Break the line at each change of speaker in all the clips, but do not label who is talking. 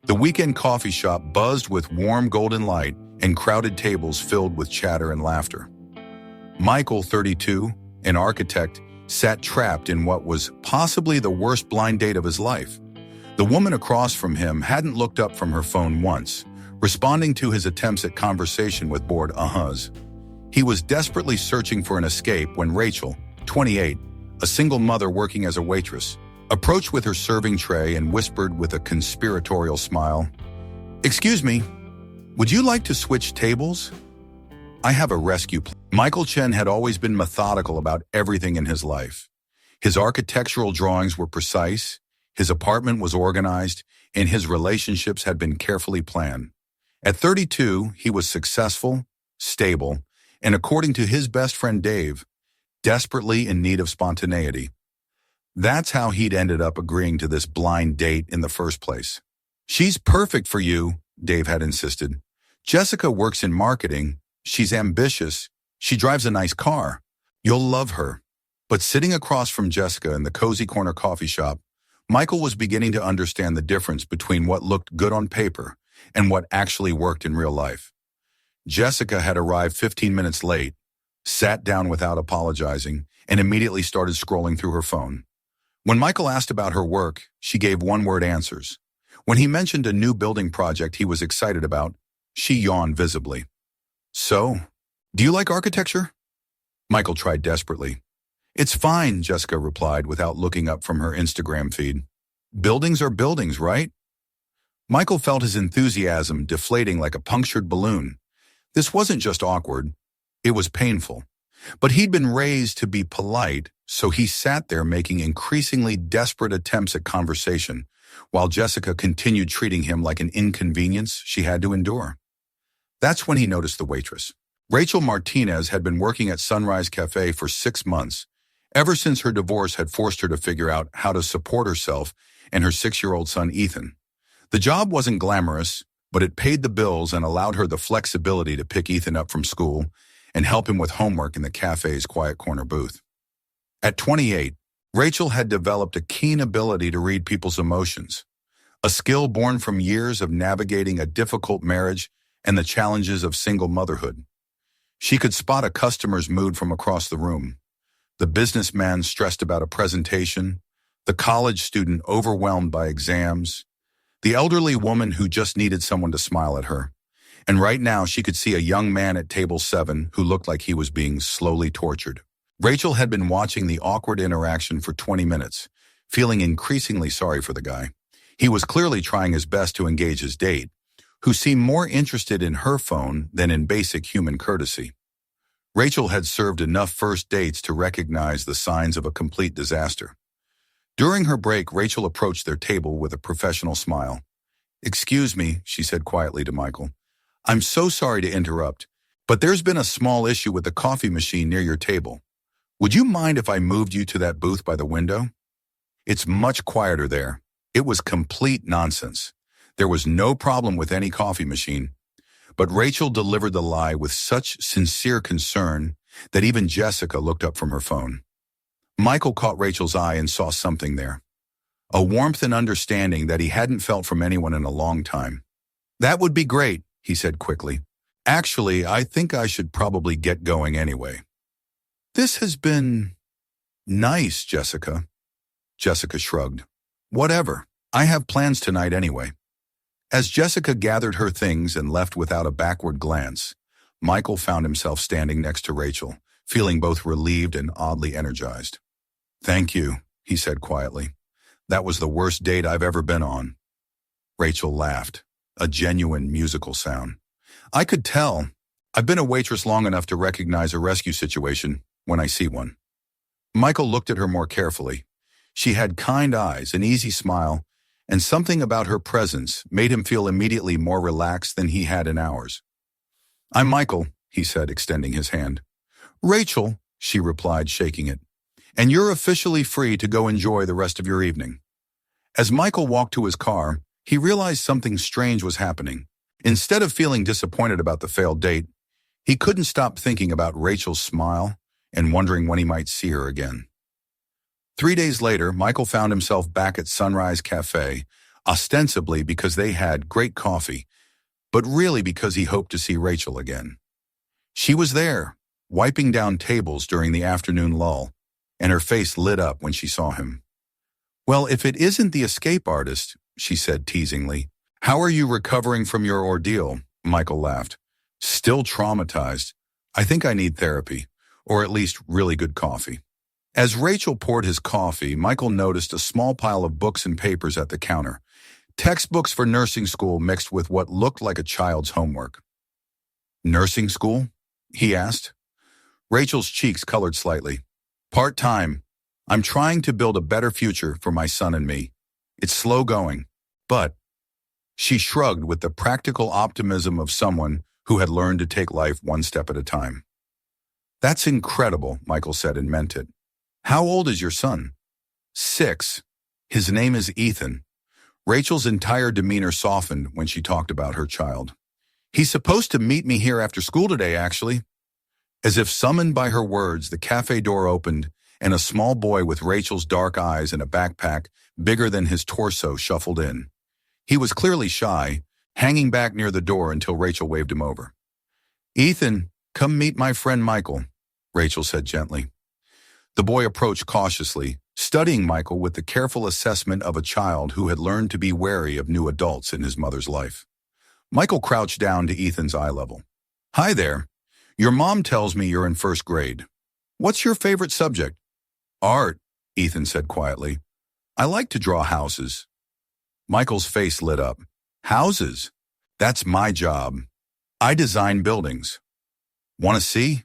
The weekend coffee shop buzzed with warm golden light and crowded tables filled with chatter and laughter. Michael, 32, an architect, sat trapped in what was possibly the worst blind date of his life. The woman across from him hadn't looked up from her phone once, responding to his attempts at conversation with bored uh-huhs. He was desperately searching for an escape when Rachel, 28, a single mother working as a waitress, approached with her serving tray and whispered with a conspiratorial smile, "Excuse me, would you like to switch tables? I have a rescue plan." Michael Chen had always been methodical about everything in his life. His architectural drawings were precise, his apartment was organized, and his relationships had been carefully planned. At 32, he was successful, stable, and according to his best friend Dave, desperately in need of spontaneity. That's how he'd ended up agreeing to this blind date in the first place. "She's perfect for you," Dave had insisted. "Jessica works in marketing. She's ambitious. She drives a nice car. You'll love her." But sitting across from Jessica in the cozy corner coffee shop, Michael was beginning to understand the difference between what looked good on paper and what actually worked in real life. Jessica had arrived 15 minutes late, sat down without apologizing, and immediately started scrolling through her phone. When Michael asked about her work, she gave one-word answers. When he mentioned a new building project he was excited about, she yawned visibly. "So, do you like architecture?" Michael tried desperately. "It's fine," Jessica replied without looking up from her Instagram feed. "Buildings are buildings, right?" Michael felt his enthusiasm deflating like a punctured balloon. This wasn't just awkward, it was painful. But he'd been raised to be polite, so he sat there making increasingly desperate attempts at conversation, while Jessica continued treating him like an inconvenience she had to endure. That's when he noticed the waitress. Rachel Martinez had been working at Sunrise Café for 6 months, ever since her divorce had forced her to figure out how to support herself and her 6-year-old son Ethan. The job wasn't glamorous, but it paid the bills and allowed her the flexibility to pick Ethan up from school and help him with homework in the cafe's quiet corner booth. At 28, Rachel had developed a keen ability to read people's emotions, a skill born from years of navigating a difficult marriage and the challenges of single motherhood. She could spot a customer's mood from across the room, the businessman stressed about a presentation, the college student overwhelmed by exams, the elderly woman who just needed someone to smile at her. And right now she could see a young man at table 7 who looked like he was being slowly tortured. Rachel had been watching the awkward interaction for 20 minutes, feeling increasingly sorry for the guy. He was clearly trying his best to engage his date, who seemed more interested in her phone than in basic human courtesy. Rachel had served enough first dates to recognize the signs of a complete disaster. During her break, Rachel approached their table with a professional smile. "Excuse me," she said quietly to Michael. "I'm so sorry to interrupt, but there's been a small issue with the coffee machine near your table. Would you mind if I moved you to that booth by the window? It's much quieter there." It was complete nonsense. There was no problem with any coffee machine. But Rachel delivered the lie with such sincere concern that even Jessica looked up from her phone. Michael caught Rachel's eye and saw something there. A warmth and understanding that he hadn't felt from anyone in a long time. "That would be great," he said quickly. "Actually, I think I should probably get going anyway." "This has been nice, Jessica." Jessica shrugged. "Whatever. I have plans tonight anyway." As Jessica gathered her things and left without a backward glance, Michael found himself standing next to Rachel, feeling both relieved and oddly energized. "Thank you," he said quietly. "That was the worst date I've ever been on." Rachel laughed, a genuine musical sound. "I could tell. I've been a waitress long enough to recognize a rescue situation when I see one." Michael looked at her more carefully. She had kind eyes, an easy smile, and something about her presence made him feel immediately more relaxed than he had in hours. "I'm Michael," he said, extending his hand. "Rachel," she replied, shaking it. "And you're officially free to go enjoy the rest of your evening." As Michael walked to his car, he realized something strange was happening. Instead of feeling disappointed about the failed date, he couldn't stop thinking about Rachel's smile and wondering when he might see her again. 3 days later, Michael found himself back at Sunrise Café, ostensibly because they had great coffee, but really because he hoped to see Rachel again. She was there, wiping down tables during the afternoon lull, and her face lit up when she saw him. "Well, if it isn't the escape artist," she said teasingly. "How are you recovering from your ordeal?" Michael laughed. "Still traumatized. I think I need therapy, or at least really good coffee." As Rachel poured his coffee, Michael noticed a small pile of books and papers at the counter. Textbooks for nursing school mixed with what looked like a child's homework. "Nursing school?" he asked. Rachel's cheeks colored slightly. "Part-time. I'm trying to build a better future for my son and me. It's slow going, but..." She shrugged with the practical optimism of someone who had learned to take life one step at a time. "That's incredible," Michael said and meant it. "How old is your son?" 6. His name is Ethan. Rachel's entire demeanor softened when she talked about her child. "He's supposed to meet me here after school today, actually." As if summoned by her words, the cafe door opened, and a small boy with Rachel's dark eyes and a backpack bigger than his torso shuffled in. He was clearly shy, hanging back near the door until Rachel waved him over. "Ethan, come meet my friend Michael," Rachel said gently. The boy approached cautiously, studying Michael with the careful assessment of a child who had learned to be wary of new adults in his mother's life. Michael crouched down to Ethan's eye level. "Hi there. Your mom tells me you're in first grade. What's your favorite subject?" "Art," Ethan said quietly. "I like to draw houses." Michael's face lit up. "Houses? That's my job. I design buildings. Want to see?"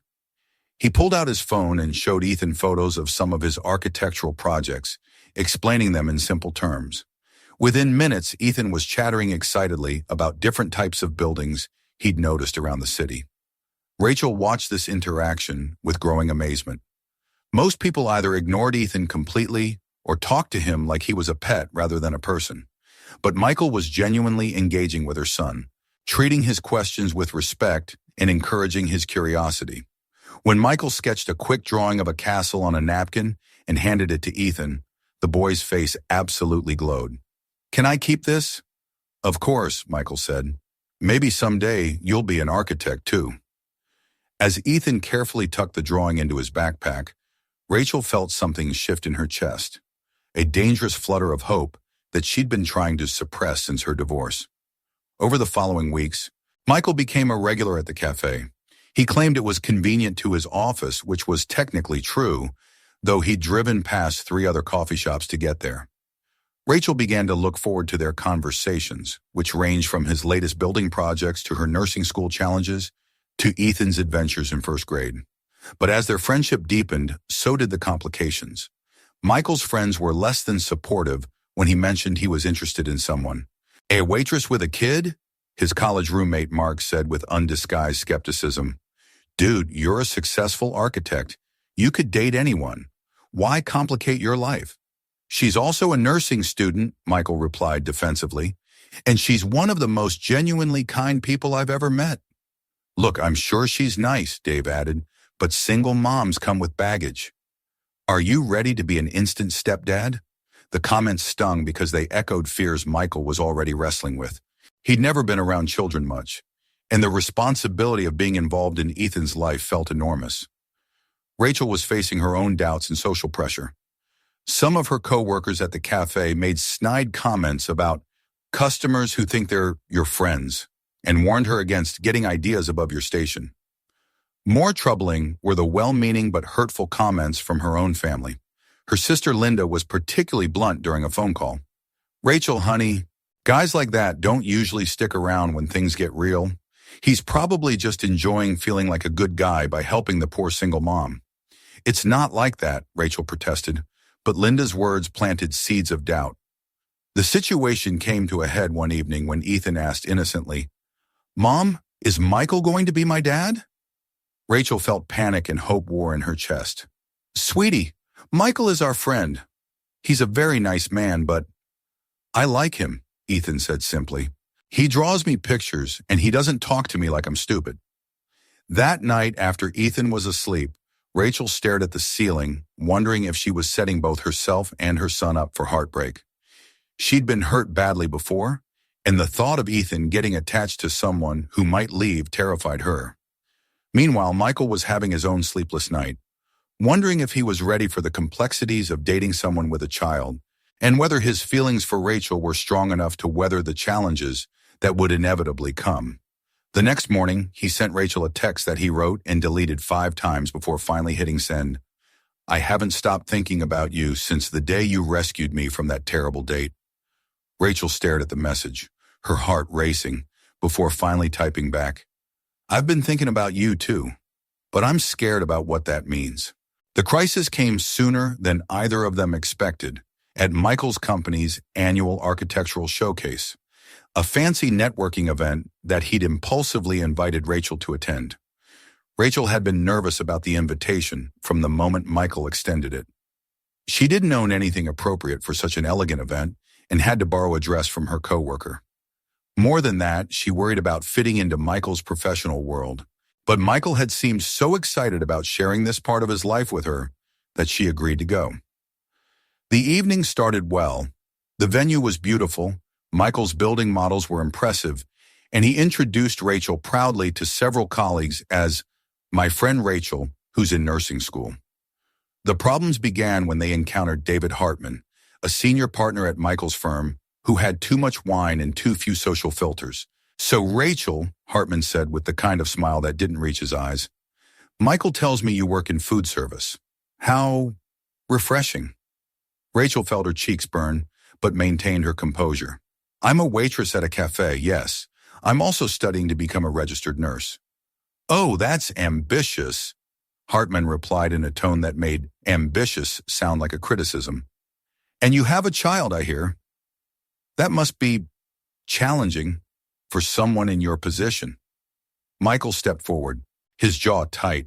He pulled out his phone and showed Ethan photos of some of his architectural projects, explaining them in simple terms. Within minutes, Ethan was chattering excitedly about different types of buildings he'd noticed around the city. Rachel watched this interaction with growing amazement. Most people either ignored Ethan completely or talked to him like he was a pet rather than a person. But Michael was genuinely engaging with her son, treating his questions with respect and encouraging his curiosity. When Michael sketched a quick drawing of a castle on a napkin and handed it to Ethan, the boy's face absolutely glowed. "Can I keep this?" "Of course," Michael said. "Maybe someday you'll be an architect too." As Ethan carefully tucked the drawing into his backpack, Rachel felt something shift in her chest, a dangerous flutter of hope that she'd been trying to suppress since her divorce. Over the following weeks, Michael became a regular at the cafe. He claimed it was convenient to his office, which was technically true, though he'd driven past 3 other coffee shops to get there. Rachel began to look forward to their conversations, which ranged from his latest building projects to her nursing school challenges to Ethan's adventures in first grade. But as their friendship deepened, so did the complications. Michael's friends were less than supportive when he mentioned he was interested in someone. "A waitress with a kid?" his college roommate Mark said with undisguised skepticism. "Dude, you're a successful architect. You could date anyone. Why complicate your life?" "She's also a nursing student," Michael replied defensively, "and she's one of the most genuinely kind people I've ever met." "Look, I'm sure she's nice," Dave added, "but single moms come with baggage." "Are you ready to be an instant stepdad?" The comments stung because they echoed fears Michael was already wrestling with. He'd never been around children much, and the responsibility of being involved in Ethan's life felt enormous. Rachel was facing her own doubts and social pressure. Some of her co-workers at the cafe made snide comments about customers who think they're your friends and warned her against getting ideas above your station. More troubling were the well-meaning but hurtful comments from her own family. Her sister Linda was particularly blunt during a phone call. "Rachel, honey, guys like that don't usually stick around when things get real. He's probably just enjoying feeling like a good guy by helping the poor single mom." "It's not like that," Rachel protested, but Linda's words planted seeds of doubt. The situation came to a head one evening when Ethan asked innocently, "Mom, is Michael going to be my dad?" Rachel felt panic and hope war in her chest. "Sweetie, Michael is our friend. He's a very nice man, but..." "I like him," Ethan said simply. "He draws me pictures, and he doesn't talk to me like I'm stupid." That night, after Ethan was asleep, Rachel stared at the ceiling, wondering if she was setting both herself and her son up for heartbreak. She'd been hurt badly before, and the thought of Ethan getting attached to someone who might leave terrified her. Meanwhile, Michael was having his own sleepless night, wondering if he was ready for the complexities of dating someone with a child, and whether his feelings for Rachel were strong enough to weather the challenges that would inevitably come. The next morning, he sent Rachel a text that he wrote and deleted 5 times before finally hitting send. "I haven't stopped thinking about you since the day you rescued me from that terrible date." Rachel stared at the message, her heart racing, before finally typing back, "I've been thinking about you too, but I'm scared about what that means." The crisis came sooner than either of them expected at Michael's company's annual architectural showcase, a fancy networking event that he'd impulsively invited Rachel to attend. Rachel had been nervous about the invitation from the moment Michael extended it. She didn't own anything appropriate for such an elegant event and had to borrow a dress from her coworker. More than that, she worried about fitting into Michael's professional world. But Michael had seemed so excited about sharing this part of his life with her that she agreed to go. The evening started well. The venue was beautiful, Michael's building models were impressive, and he introduced Rachel proudly to several colleagues as "my friend Rachel, who's in nursing school." The problems began when they encountered David Hartman, a senior partner at Michael's firm, who had too much wine and too few social filters. "So Rachel," Hartman said with the kind of smile that didn't reach his eyes, "Michael tells me you work in food service. How refreshing." Rachel felt her cheeks burn, but maintained her composure. "I'm a waitress at a cafe, yes. I'm also studying to become a registered nurse." "Oh, that's ambitious," Hartman replied in a tone that made ambitious sound like a criticism. "And you have a child, I hear. That must be challenging for someone in your position." Michael stepped forward, his jaw tight.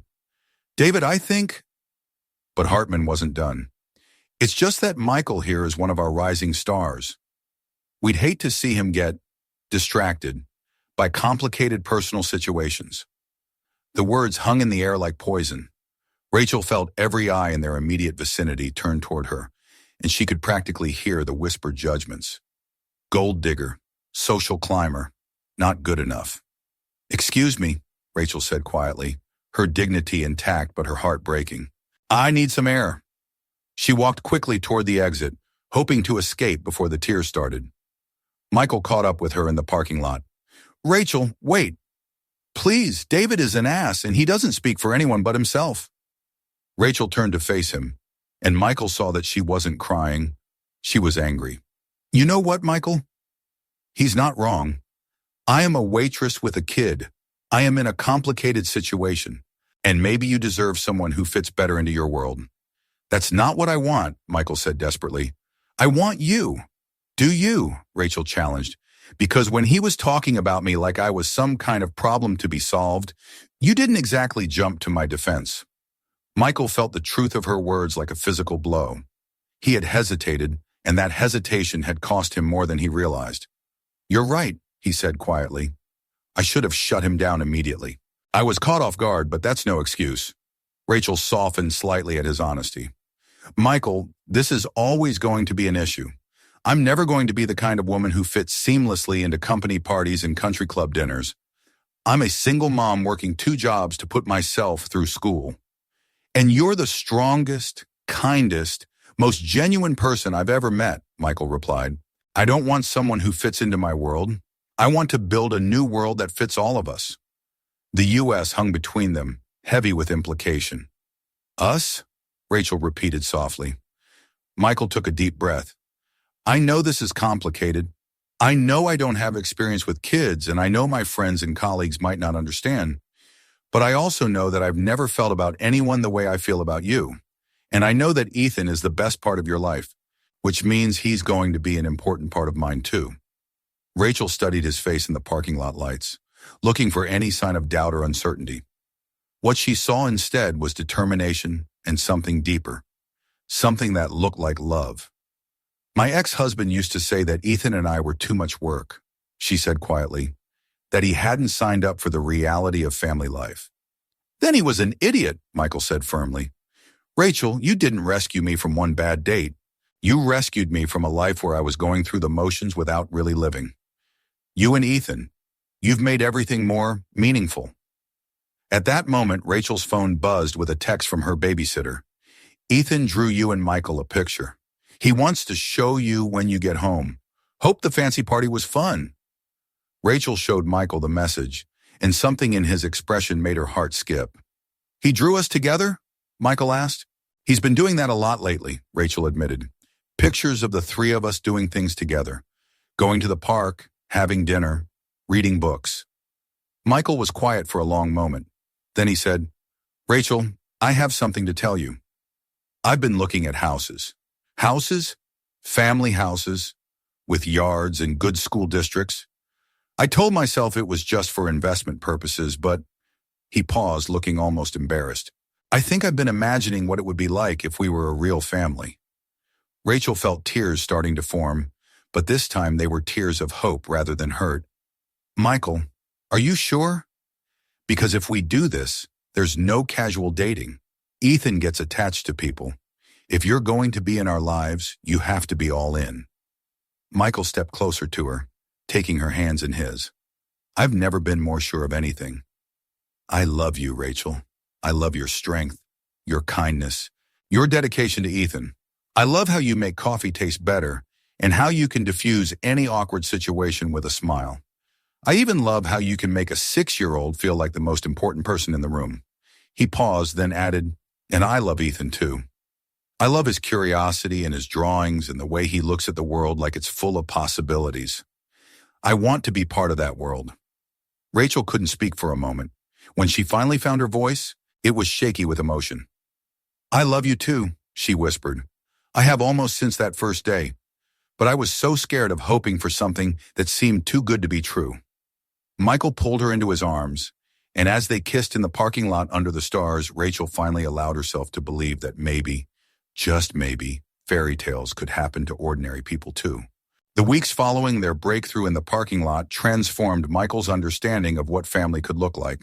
"David, I think—" But Hartman wasn't done. "It's just that Michael here is one of our rising stars. We'd hate to see him get distracted by complicated personal situations." The words hung in the air like poison. Rachel felt every eye in their immediate vicinity turned toward her, and she could practically hear the whispered judgments. Gold digger, social climber, not good enough. "Excuse me," Rachel said quietly, her dignity intact but her heart breaking. "I need some air." She walked quickly toward the exit, hoping to escape before the tears started. Michael caught up with her in the parking lot. "Rachel, wait. Please, David is an ass, and he doesn't speak for anyone but himself." Rachel turned to face him, and Michael saw that she wasn't crying. She was angry. "You know what, Michael? He's not wrong. I am a waitress with a kid. I am in a complicated situation, and maybe you deserve someone who fits better into your world." "That's not what I want," Michael said desperately. "I want you." "Do you?" Rachel challenged. "Because when he was talking about me like I was some kind of problem to be solved, you didn't exactly jump to my defense." Michael felt the truth of her words like a physical blow. He had hesitated, and that hesitation had cost him more than he realized. "You're right," he said quietly. "I should have shut him down immediately. I was caught off guard, but that's no excuse." Rachel softened slightly at his honesty. "Michael, this is always going to be an issue. I'm never going to be the kind of woman who fits seamlessly into company parties and country club dinners. I'm a single mom working 2 jobs to put myself through school. And you're the strongest, kindest, most genuine person I've ever met," Michael replied. "I don't want someone who fits into my world. I want to build a new world that fits all of us." The U.S. hung between them, heavy with implication. "Us?" Rachel repeated softly. Michael took a deep breath. "I know this is complicated. I know I don't have experience with kids, and I know my friends and colleagues might not understand. But I also know that I've never felt about anyone the way I feel about you. And I know that Ethan is the best part of your life, which means he's going to be an important part of mine too." Rachel studied his face in the parking lot lights, looking for any sign of doubt or uncertainty. What she saw instead was determination and something deeper, something that looked like love. "My ex-husband used to say that Ethan and I were too much work," she said quietly, "that he hadn't signed up for the reality of family life." "Then he was an idiot," Michael said firmly. "Rachel, you didn't rescue me from one bad date. You rescued me from a life where I was going through the motions without really living. You and Ethan, you've made everything more meaningful." At that moment, Rachel's phone buzzed with a text from her babysitter. "Ethan drew you and Michael a picture. He wants to show you when you get home. Hope the fancy party was fun." Rachel showed Michael the message, and something in his expression made her heart skip. "He drew us together?" Michael asked. "He's been doing that a lot lately," Rachel admitted. "Pictures of the three of us doing things together. Going to the park, having dinner, reading books." Michael was quiet for a long moment. Then he said, "Rachel, I have something to tell you. I've been looking at houses. Houses? Family houses, with yards and good school districts. I told myself it was just for investment purposes, but..." He paused, looking almost embarrassed. "I think I've been imagining what it would be like if we were a real family." Rachel felt tears starting to form, but this time they were tears of hope rather than hurt. "Michael, are you sure? Because if we do this, there's no casual dating. Ethan gets attached to people. If you're going to be in our lives, you have to be all in." Michael stepped closer to her, taking her hands in his. "I've never been more sure of anything. I love you, Rachel. I love your strength, your kindness, your dedication to Ethan. I love how you make coffee taste better and how you can diffuse any awkward situation with a smile. I even love how you can make a 6-year-old feel like the most important person in the room." He paused, then added, "And I love Ethan too. I love his curiosity and his drawings and the way he looks at the world like it's full of possibilities. I want to be part of that world." Rachel couldn't speak for a moment. When she finally found her voice, it was shaky with emotion. "I love you too," she whispered. "I have almost since that first day. But I was so scared of hoping for something that seemed too good to be true." Michael pulled her into his arms, and as they kissed in the parking lot under the stars, Rachel finally allowed herself to believe that maybe, just maybe, fairy tales could happen to ordinary people too. The weeks following their breakthrough in the parking lot transformed Michael's understanding of what family could look like.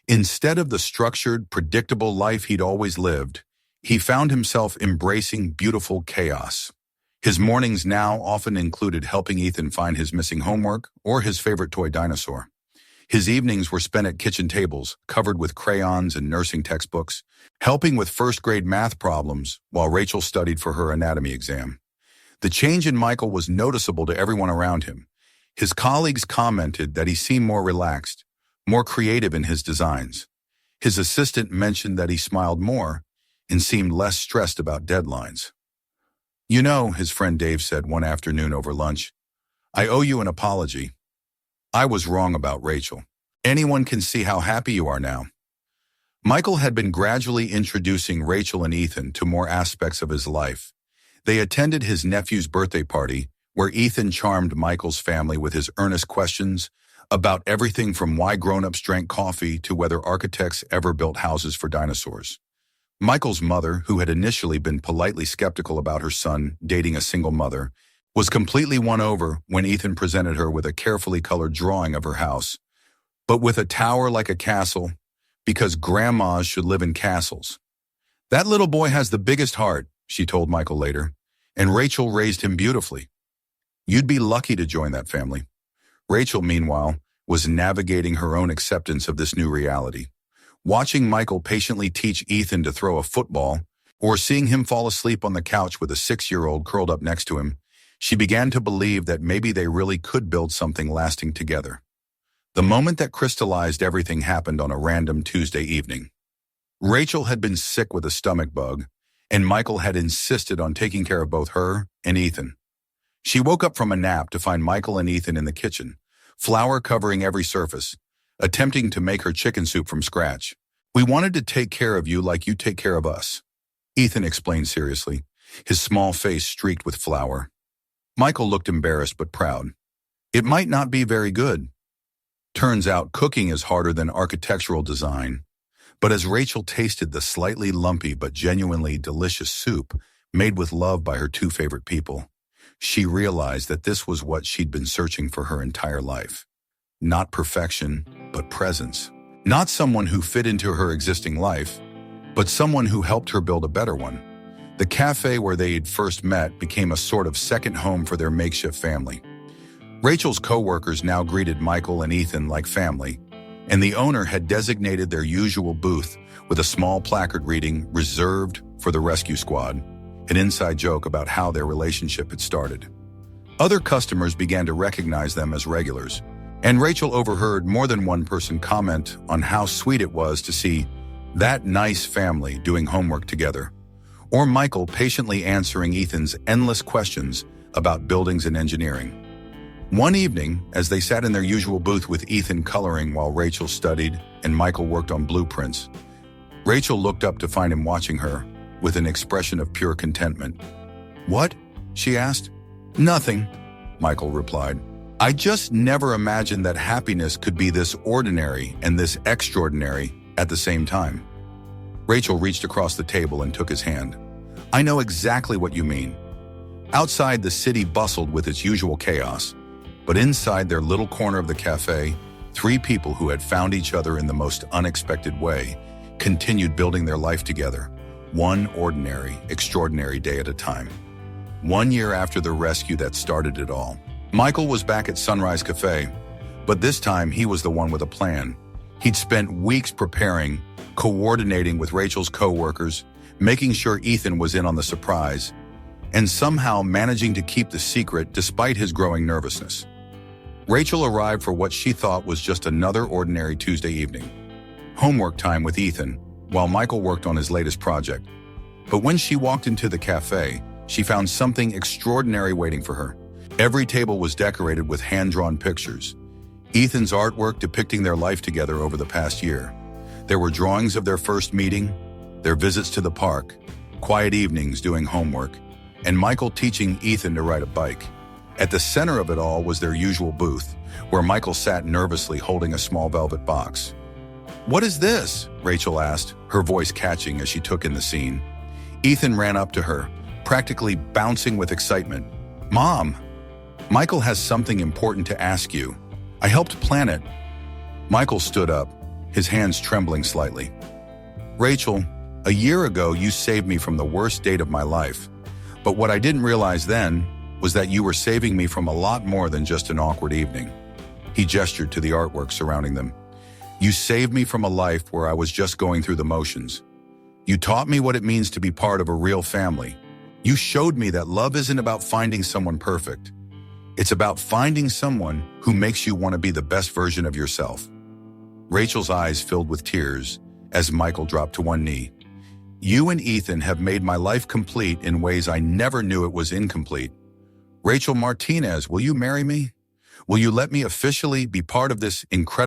Instead of the structured, predictable life he'd always lived, he found himself embracing beautiful chaos. His mornings now often included helping Ethan find his missing homework or his favorite toy dinosaur. His evenings were spent at kitchen tables, covered with crayons and nursing textbooks, helping with first-grade math problems while Rachel studied for her anatomy exam. The change in Michael was noticeable to everyone around him. His colleagues commented that he seemed more relaxed, more creative in his designs. His assistant mentioned that he smiled more and seemed less stressed about deadlines. "You know," his friend Dave said one afternoon over lunch, "I owe you an apology. I was wrong about Rachel. Anyone can see how happy you are now." Michael had been gradually introducing Rachel and Ethan to more aspects of his life. They attended his nephew's birthday party, where Ethan charmed Michael's family with his earnest questions about everything from why grown-ups drank coffee to whether architects ever built houses for dinosaurs. Michael's mother, who had initially been politely skeptical about her son dating a single mother, was completely won over when Ethan presented her with a carefully colored drawing of her house, but with a tower like a castle, because grandmas should live in castles. "That little boy has the biggest heart," she told Michael later, "and Rachel raised him beautifully. You'd be lucky to join that family." Rachel, meanwhile, was navigating her own acceptance of this new reality. Watching Michael patiently teach Ethan to throw a football, or seeing him fall asleep on the couch with a 6-year-old curled up next to him, she began to believe that maybe they really could build something lasting together. The moment that crystallized everything happened on a random Tuesday evening. Rachel had been sick with a stomach bug, and Michael had insisted on taking care of both her and Ethan. She woke up from a nap to find Michael and Ethan in the kitchen, flour covering every surface, attempting to make her chicken soup from scratch. "We wanted to take care of you like you take care of us," Ethan explained seriously, his small face streaked with flour. Michael looked embarrassed but proud. "It might not be very good. Turns out cooking is harder than architectural design." But as Rachel tasted the slightly lumpy but genuinely delicious soup made with love by her two favorite people, she realized that this was what she'd been searching for her entire life. Not perfection, but presence. Not someone who fit into her existing life, but someone who helped her build a better one. The cafe where they'd first met became a sort of second home for their makeshift family. Rachel's co-workers now greeted Michael and Ethan like family, and the owner had designated their usual booth with a small placard reading, "Reserved for the Rescue Squad," an inside joke about how their relationship had started. Other customers began to recognize them as regulars, and Rachel overheard more than one person comment on how sweet it was to see that nice family doing homework together, or Michael patiently answering Ethan's endless questions about buildings and engineering. One evening, as they sat in their usual booth with Ethan coloring while Rachel studied and Michael worked on blueprints, Rachel looked up to find him watching her with an expression of pure contentment. "What?" she asked. "Nothing," Michael replied. "I just never imagined that happiness could be this ordinary and this extraordinary at the same time." Rachel reached across the table and took his hand. "I know exactly what you mean." Outside, the city bustled with its usual chaos, but inside their little corner of the cafe, three people who had found each other in the most unexpected way continued building their life together, one ordinary, extraordinary day at a time. 1 year after the rescue that started it all, Michael was back at Sunrise Café, but this time he was the one with a plan. He'd spent weeks preparing, coordinating with Rachel's co-workers, making sure Ethan was in on the surprise, and somehow managing to keep the secret despite his growing nervousness. Rachel arrived for what she thought was just another ordinary Tuesday evening. Homework time with Ethan, while Michael worked on his latest project. But when she walked into the cafe, she found something extraordinary waiting for her. Every table was decorated with hand-drawn pictures, Ethan's artwork depicting their life together over the past year. There were drawings of their first meeting, their visits to the park, quiet evenings doing homework, and Michael teaching Ethan to ride a bike. At the center of it all was their usual booth, where Michael sat nervously holding a small velvet box. "What is this?" Rachel asked, her voice catching as she took in the scene. Ethan ran up to her, practically bouncing with excitement. "Mom, Michael has something important to ask you. I helped plan it." Michael stood up, his hands trembling slightly. "Rachel, a year ago you saved me from the worst date of my life. But what I didn't realize then was that you were saving me from a lot more than just an awkward evening." He gestured to the artwork surrounding them. "You saved me from a life where I was just going through the motions. You taught me what it means to be part of a real family. You showed me that love isn't about finding someone perfect. It's about finding someone who makes you want to be the best version of yourself." Rachel's eyes filled with tears as Michael dropped to one knee. "You and Ethan have made my life complete in ways I never knew it was incomplete. Rachel Martinez, will you marry me? Will you let me officially be part of this incredible